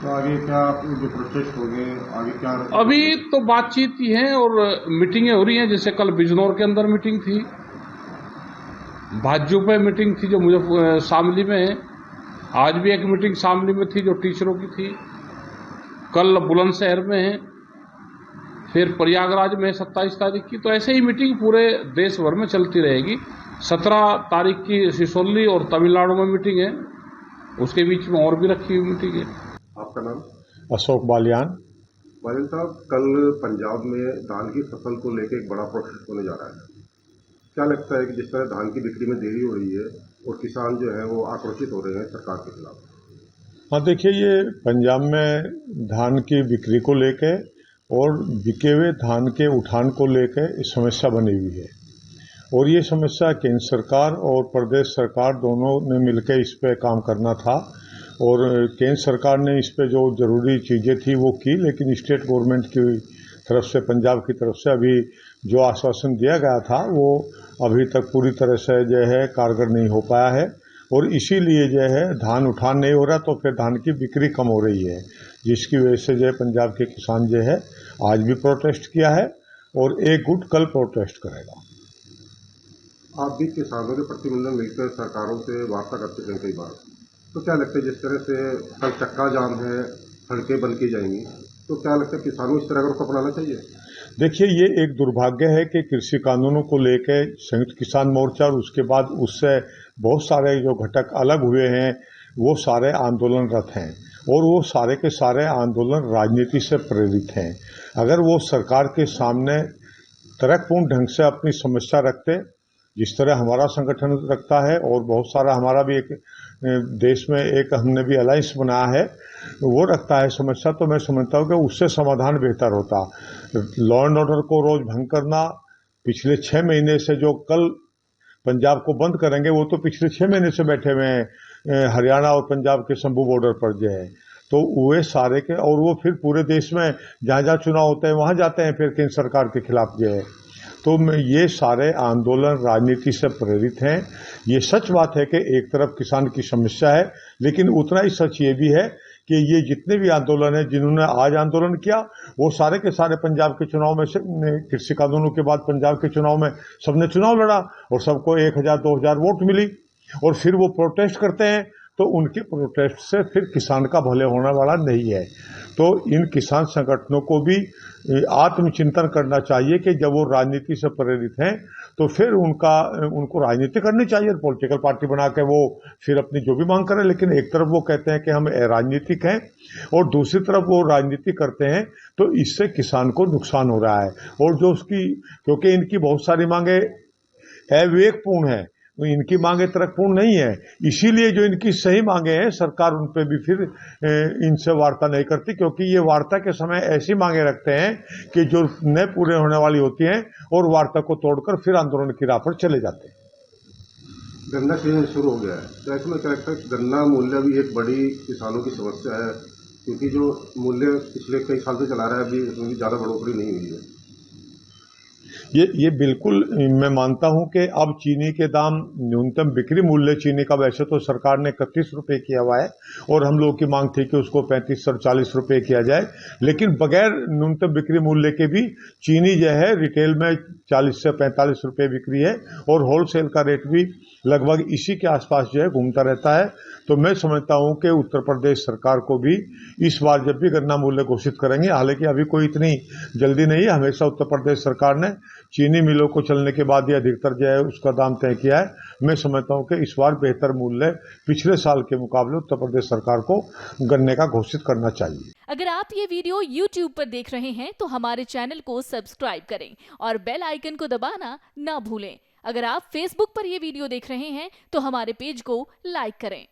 तो आगे क्या जो प्रोटेस्ट होंगे, आगे क्या? अभी तो बातचीत ही है और मीटिंगें हो रही हैं। जैसे कल बिजनौर के अंदर मीटिंग थी, भाजपा पे मीटिंग थी जो मुझे शामली में है। आज भी एक मीटिंग शामली में थी जो टीचरों की थी। कल बुलंदशहर में है, फिर प्रयागराज में 27 तारीख की। तो ऐसे ही मीटिंग पूरे देश भर में चलती रहेगी। 17 तारीख की सिसोली और तमिलनाडु में मीटिंग है, उसके बीच में और भी रखी हुई मीटिंग है। आपका नाम? अशोक बालियान। बादल साहब, कल पंजाब में धान की फसल को लेकर एक बड़ा प्रोटेस्ट होने जा रहा है। क्या लगता है कि जिस तरह धान की बिक्री में देरी हो रही है और किसान जो है वो आक्रोशित हो रहे हैं सरकार के खिलाफ? हाँ, देखिए, ये पंजाब में धान की बिक्री को लेकर और बिके हुए धान के उठान को लेकर समस्या बनी हुई है और ये समस्या केंद्र सरकार और प्रदेश सरकार दोनों ने मिलकर इस पे काम करना था। और केंद्र सरकार ने इस पे जो जरूरी चीजें थी वो की, लेकिन स्टेट गवर्नमेंट की तरफ से, पंजाब की तरफ से अभी जो आश्वासन दिया गया था वो अभी तक पूरी तरह से जो है कारगर नहीं हो पाया है और इसीलिए जो है धान उठान नहीं हो रहा, तो फिर धान की बिक्री कम हो रही है, जिसकी वजह से जो है पंजाब के किसान जो है आज भी प्रोटेस्ट किया है और एक गुट कल प्रोटेस्ट करेगा। आप भी किसानों के प्रतिनिधिमंडल मिलकर सरकारों से वार्ता करते हैं कई बार, तो क्या लगता है जिस तरह से कल चक्का जाम है, सड़कें बंद की जाएंगी, तो क्या लगता है किसानों इस तरह का रुख अपनाना चाहिए? देखिए, ये एक दुर्भाग्य है कि कृषि कानूनों को लेकर संयुक्त किसान मोर्चा और उसके बाद उससे बहुत सारे जो घटक अलग हुए हैं वो सारे आंदोलनरत हैं और वो सारे के सारे आंदोलन राजनीति से प्रेरित हैं। अगर वो सरकार के सामने तर्कपूर्ण ढंग से अपनी समस्या रखते, जिस तरह हमारा संगठन रखता है और बहुत सारा हमारा भी एक देश में एक हमने भी अलायंस बनाया है, वो रखता है समस्या, तो मैं समझता हूँ कि उससे समाधान बेहतर होता। लॉ एंड ऑर्डर को रोज भंग करना, पिछले 6 महीने से जो कल पंजाब को बंद करेंगे वो तो पिछले 6 महीने से बैठे हुए हैं हरियाणा और पंजाब के शंभू बॉर्डर पर जो है, तो वे सारे के, और वो फिर पूरे देश में जहां जहां चुनाव होते हैं वहां जाते हैं फिर केंद्र सरकार के खिलाफ जो है। तो ये सारे आंदोलन राजनीति से प्रेरित हैं। ये सच बात है कि एक तरफ किसान की समस्या है, लेकिन उतना ही सच ये भी है कि ये जितने भी आंदोलन है, जिन्होंने आज आंदोलन किया वो सारे के सारे पंजाब के चुनाव में, कृषि कानूनों के बाद पंजाब के चुनाव में सबने चुनाव लड़ा और सबको 1000-2000 वोट मिली और फिर वो प्रोटेस्ट करते हैं, तो उनके प्रोटेस्ट से फिर किसान का भले होने वाला नहीं है। तो इन किसान संगठनों को भी आत्मचिंतन करना चाहिए कि जब वो राजनीति से प्रेरित हैं तो फिर उनको राजनीति करनी चाहिए, पॉलिटिकल पार्टी बना के वो फिर अपनी जो भी मांग करें। लेकिन एक तरफ वो कहते हैं कि हम राजनीतिक हैं और दूसरी तरफ वो राजनीति करते हैं, तो इससे किसान को नुकसान हो रहा है। और जो उसकी, क्योंकि इनकी बहुत सारी मांगे अविवेकपूर्ण है, इनकी मांगे तर्कपूर्ण नहीं है, इसीलिए जो इनकी सही मांगे हैं सरकार उन पे भी फिर इनसे वार्ता नहीं करती, क्योंकि ये वार्ता के समय ऐसी मांगे रखते हैं कि जो न पूरे होने वाली होती हैं और वार्ता को तोड़कर फिर आंदोलन की राह पर चले जाते हैं। गन्ना सीजन शुरू हो गया है, तो ऐसे में क्या लगता है गन्ना मूल्य भी एक बड़ी किसानों की समस्या है, क्योंकि जो मूल्य पिछले कई साल से चला रहा है अभी उसमें ज़्यादा बढ़ोतरी नहीं हुई है। ये बिल्कुल मैं मानता हूं कि अब चीनी के दाम, न्यूनतम बिक्री मूल्य चीनी का वैसे तो सरकार ने 31 रुपये किया हुआ है और हम लोगों की मांग थी कि उसको 35 और 40 रुपये किया जाए, लेकिन बगैर न्यूनतम बिक्री मूल्य के भी चीनी जो है रिटेल में 40 से 45 रुपये बिक्री है और होलसेल का रेट भी लगभग इसी के आसपास जो है घूमता रहता है। तो मैं समझता हूं कि उत्तर प्रदेश सरकार को भी इस बार जब भी गन्ना मूल्य घोषित करेंगे, हालांकि अभी कोई इतनी जल्दी नहीं है, हमेशा उत्तर प्रदेश सरकार ने चीनी मिलों को चलने के बाद ही अधिकतर जो है उसका दाम तय किया है। मैं समझता हूं कि इस बार बेहतर मूल्य पिछले साल के मुकाबले उत्तर प्रदेश सरकार को गन्ने का घोषित करना चाहिए। अगर आप ये वीडियो YouTube पर देख रहे हैं तो हमारे चैनल को सब्सक्राइब करें और बेल आइकन को दबाना ना भूलें। अगर आप Facebook पर ये वीडियो देख रहे हैं तो हमारे पेज को लाइक करें।